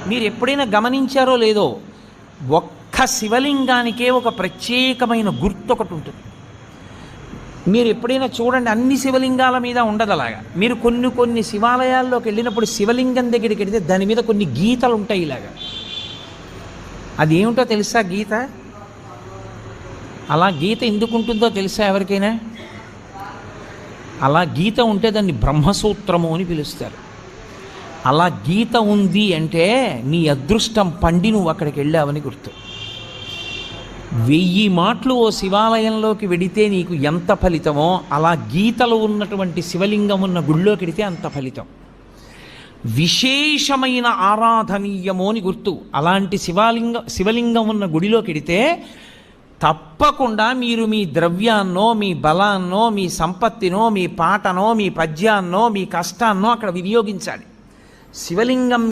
మీరు ఎప్పుడైనా గమనించారో లేదో, ఒక్క శివలింగానికే ఒక ప్రత్యేకమైన గుర్తు ఒకటి ఉంటుంది. మీరు ఎప్పుడైనా చూడండి, అన్ని శివలింగాల మీద ఉండదు అలాగా. మీరు కొన్ని కొన్ని శివాలయాల్లోకి వెళ్ళినప్పుడు శివలింగం దగ్గరికి వెళితే దాని మీద కొన్ని గీతలు ఉంటాయి ఇలాగా. అది ఏమిటో తెలుసా గీత? అలా గీత ఎందుకు ఉంటుందో తెలుసా ఎవరికైనా? అలా గీత ఉంటే దాన్ని బ్రహ్మసూత్రము అని పిలుస్తారు. అలా గీత ఉంది అంటే నీ అదృష్టం పండి నువ్వు అక్కడికి వెళ్ళావని గుర్తు. 1000 మాటలు ఓ శివాలయంలోకి వెడితే నీకు ఎంత ఫలితమో, అలా గీతలు ఉన్నటువంటి శివలింగం ఉన్న గుళ్ళోకి వెడితే అంత ఫలితం. విశేషమైన ఆరాధనీయమో అని గుర్తు. అలాంటి శివలింగం ఉన్న గుడిలోకి వెడితే తప్పకుండా మీరు మీ ద్రవ్యాన్నో, మీ బలాన్నో, మీ సంపత్తినో, మీ పాటనో, మీ పద్యాన్నో, మీ కష్టాన్నో అక్కడ వినియోగించాలి. శివలింగం